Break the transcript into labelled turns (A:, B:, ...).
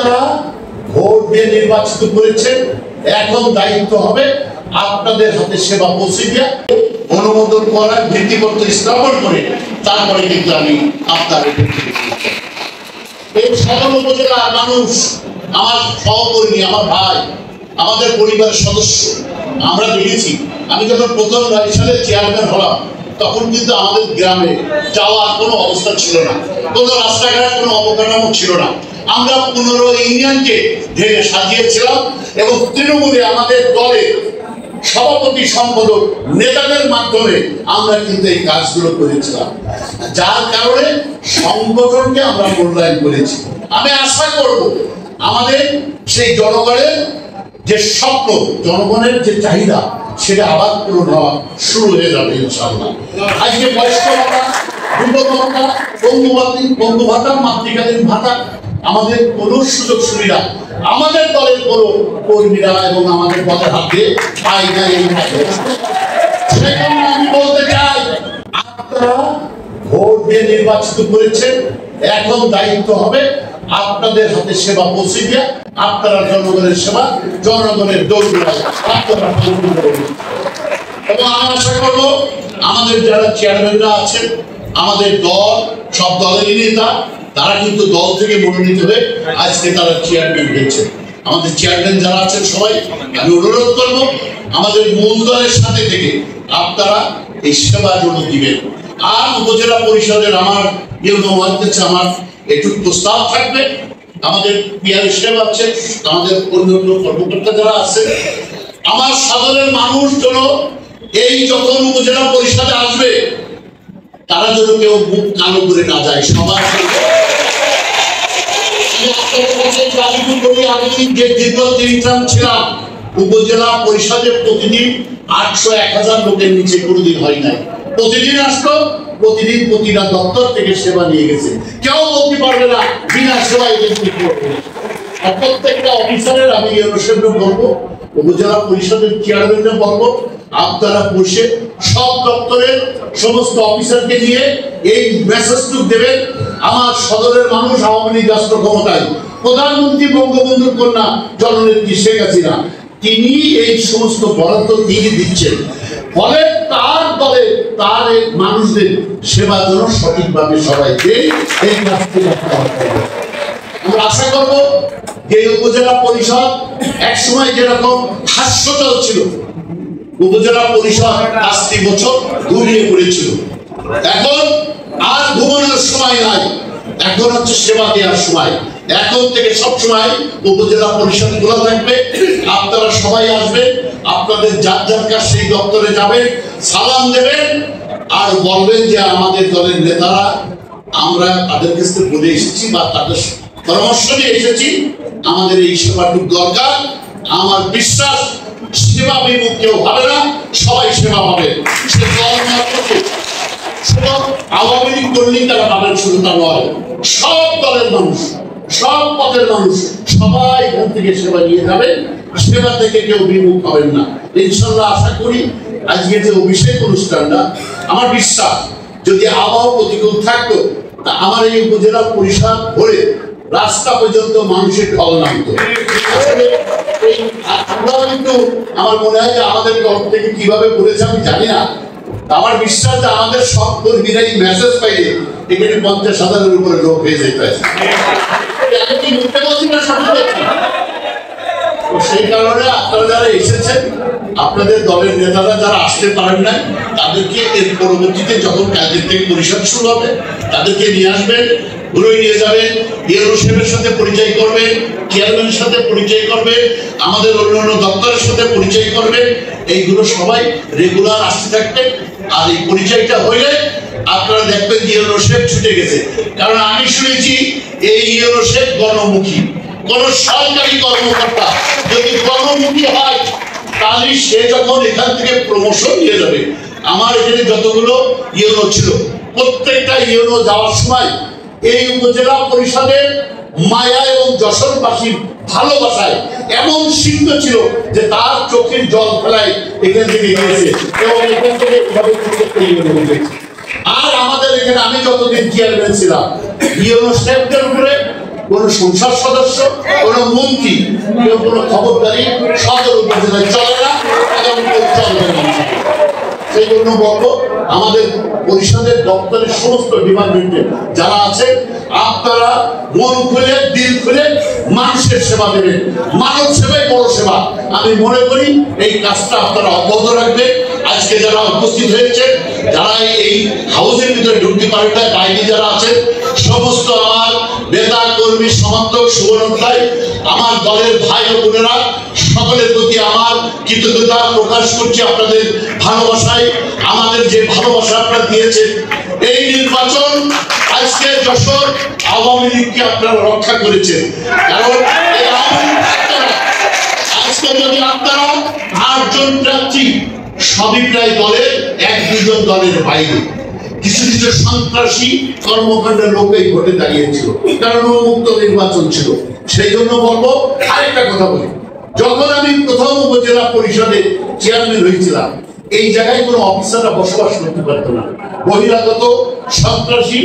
A: আপনারা ভোট দিয়ে নির্বাচিত করেছেন, এখন দায়িত্ব হবে আপনাদের হাতে সেবা পৌঁছে দেওয়া, অনুমোদন করার ভিত্তিপত্র স্থাপন করে তারপরে কিন্তু আমি আপনার এই সদর উপজেলার মানুষ, আমার সহকর্মী, আমার ভাই, আমাদের পরিবারের সদস্য, আমরা দেখেছি। আমি যখন প্রথম ২ সালে চেয়ারম্যান হলাম তখন কিন্তু আমাদের গ্রামে যাওয়ার কোনো অবস্থা ছিল না, কোনো রাস্তাঘাট, কোনো অবকাঠামো ছিল না। আমরা ১৫ ইউনিয়নকে ঢেলে সাজিয়েছিলাম এবং তৃণমূলে আমাদের দলের সভাপতি, সম্পাদক, নেতাদের মাধ্যমে আমরা কিন্তু এই কাজগুলো করেছিলাম, যার কারণে সংগঠনকে আমরা মূল্যায়ন করেছি। আমি আশা করব আমাদের সেই জনগণের যে স্বপ্ন, জনগণের যে চাহিদা, সেটা আবার পূরণ হওয়া শুরু হয়ে যাবে ইনশাআল্লাহ। আজকে বয়স্ক ভাতা, যুবক ভাতা, বন্ধু ভাতা, মাতৃকালীন ভাতা, আমাদের কোনো সুযোগ সুবিধা আমাদের দলের কোনো কর্মীরা এবং আমাদের দলের হাতে পাই না। সেজন্য আমি বলতে চাই, আপনারা ভোট দিয়ে নির্বাচিত করেছেন, এখন দায়িত্ব হবে আপনাদের হাতে সেবা পৌঁছে দেওয়া, আপনারা জনগণের সেবা, জনগণের দৌড় এবং আমি আশা করবো আমাদের যারা চেয়ারম্যানরা আছেন, আমাদের দল, সব দলেরই নেতা, তারা কিন্তু দল থেকে মনোনীত হয়ে আজকে তারা চেয়ারম্যান হয়েছে। আমাদের চেয়ারম্যান যারা আছেন সবাই, আমি অনুরোধ করবো আমাদের মূল দলের সাথে থেকে আপনারা এই সেবাগুলো দিবেন। আর উপজেলা পরিষদের আমার আমার একটু প্রস্তাব থাকবে, আমাদের পিআর সাহেব আছে, আমাদের অন্যান্য কর্মকর্তা যারা আছে, আমার সাধারণ মানুষ যেন এই যখন উপজেলা পরিষদে আসবে তারা যেন কেউ মুখ কালো করে না যায়। সবার ছিলাম উপজেলা পরিষদে প্রতিদিন ৮০০-১০০০ লোকের নিচে কোনোদিন হয় নাই। প্রতিদিন আসতো, প্রতিদিন প্রতিটা দপ্তর থেকে সেবা নিয়ে গেছে। কেউ বলতে পারবে না বিনা সেবায় প্রত্যেকটা অফিসারের আমি বলবো, উপজেলা পরিষদের চেয়ারম্যানরা বলবো, আপনারা বসে সব দপ্তরের সমস্ত অফিসারকে নিয়ে এই মেসেজটুকু দেবেন। আমার সদরের মানুষ আওয়ামী লীগ রাষ্ট্র ক্ষমতায়, প্রধানমন্ত্রী বঙ্গবন্ধুর কন্যা জননেত্রী শেখ হাসিনা, তিনি এই সমস্ত বরাদ্দ তিনি দিচ্ছেন, ফলে তার দলে তার মানুষদের সেবা যেন সঠিকভাবে সবাই দেয়। এই কাজটি আমরা আশা করব যে উপজেলা পরিষদ একসময় যেরকম হাস্য চলছিল, উপজেলা পরিষদ ৫টি বছর ঘুরিয়ে পড়েছিল, এখন আর ঘুমানোর সময় নাই, এখন হচ্ছে সেবা দেওয়ার সময়। এখন থেকে সব সময় উপজেলা পরিষদ খোলা থাকবে, আপনারা সবাই আসবেন, আপনাদের যার যার কাছে সেই দপ্তরে যাবেন, সালাম দেবেন আর বলবেন যে আমাদের দলের নেতারা, আমরা তাদের কাছে বলে এসেছি বা তাদের পরামর্শ নিয়ে এসেছি, আমাদের এই সেবাটুকু দরকার। আমার বিশ্বাস সেবা বিমুখ কেউ হবে না, সবাই সেবা পাবে। সে দল শুধু আওয়ামী লীগ করলেই তারা পাবেন, শুধু তা নয়, সব দলের মানুষ, সব পথের মানুষ সবাই এখান থেকে সেবা নিয়ে যাবেন, সেবা থেকে কেউ বিমুখ হবেন না ইনশাল্লাহ। আশা করি আজকে যে অভিষেক অনুষ্ঠানটা, আমার বিশ্বাস যদি আবহাওয়া প্রতিকূল থাকতো তা আমার এই উপজেলা পরিষদ ভরে রাস্তা পর্যন্ত মানুষের ঢল নামতো। আমরাও কিন্তু আমার মনে হয় যে আমাদের তরফ থেকে কিভাবে বলেছে আমি জানি না, আমার বিশ্বাস যে আমাদের সব কর্মীরা এই মেসেজ পাইলে এখানে ৫০,০০০-এর উপরে লোক হয়ে যেতে পারে। সেই কারণে আপনারা যারা এসেছেন, আপনাদের দলের নেতারা যারা আসতে পারেন না, তাদেরকে এর পরবর্তীতে যখন কাজের থেকে পরিষদ শুরু হবে তাদেরকে নিয়ে আসবেন, ঘুরে নিয়ে যাবেন, ইউরো সাহেবের সাথে পরিচয় করবেন, চেয়ারম্যানের সাথে পরিচয় করবে, আমাদের অন্যান্য দপ্তরের সাথে পরিচয় করবে। এইগুলো সবাই রেগুলার আসতে থাকবে। আর এই পরিচয়টা হইলে আপনারা দেখবেন যে ইউরো সাহেব ছুটে গেছে। কারণ আমি শুনেছি এই ইউরো সাহেব গণমুখী, কোন সরকারি কর্মকর্তা যদি গণমুখী হয় তাহলে সে যখন এখান থেকে প্রমোশন নিয়ে যাবে, আমার এখানে যতগুলো ইউরো ছিল প্রত্যেকটা ইউরো যাওয়ার সময় এই উপজেলা পরিষদের মায়া এবং যশোরবাসীর ভালোবাসায় এমন সিদ্ধ ছিল যে তার চোখের জল ফেলায় এখান থেকে গিয়েছে এবং এখান থেকে আর আমাদের এখানে আমি যতদিন চেয়ারম্যান ছিলাম ইউরো সাহেবদের উপরে কোন সংসদ সদস্য, কোন মন্ত্রী কেউ কোন খবরদারি সদর উপজেলায় চলে না, চলবে না। সেই জন্য বলবো আমাদের পরিষদের দপ্তরের সমস্ত ডিপার্টমেন্টে যারা আছে, আপনারা মন খুলে দিল খুলে মানুষের সেবা দেবেন। মানব সেবাই বড় সেবা। আমি মনে করি এই কাজটা আপনারা অব্যাহত রাখবেন। আজকে যারা উপস্থিত হয়েছে, যারা এই হাউসের ভিতরে ঢুকতে পারেন না, বাইরে যারা আছেন, সমস্ত আমার নেতা কর্মী সমর্থক শুভনন্দায়, আমার দলের ভাই ও বোনেরা, সকলের প্রতি আমার কৃতজ্ঞতা প্রকাশ করছি। আপনাদের ভালোবাসায়, আমাদের যে ভালোবাসা আপনারা দিয়েছেন, এই নির্বাচন আজকে যশোর আওয়ামী লীগকে আপনারা রক্ষা করেছেন। কারণ এই আওয়ামী লীগ আজকে যদি আপনারা 8 জন প্রার্থী, সবই প্রায় দলের 1-2 দলের বাইরে, কিছু কিছু সন্ত্রাসী কর্মকাণ্ডের লোক এই ভোটে দাঁড়িয়েছিল, কারণ মুক্ত নির্বাচন ছিল। সেই জন্য বলবো, আরেকটা কথা বলি, যখন আমি প্রথম উপজেলা পরিষদে চেয়ারম্যান হয়েছিলাম, এই জায়গায় কোনো অফিসাররা বসবাস করতে পারতো না। বহিরাগত সন্ত্রাসী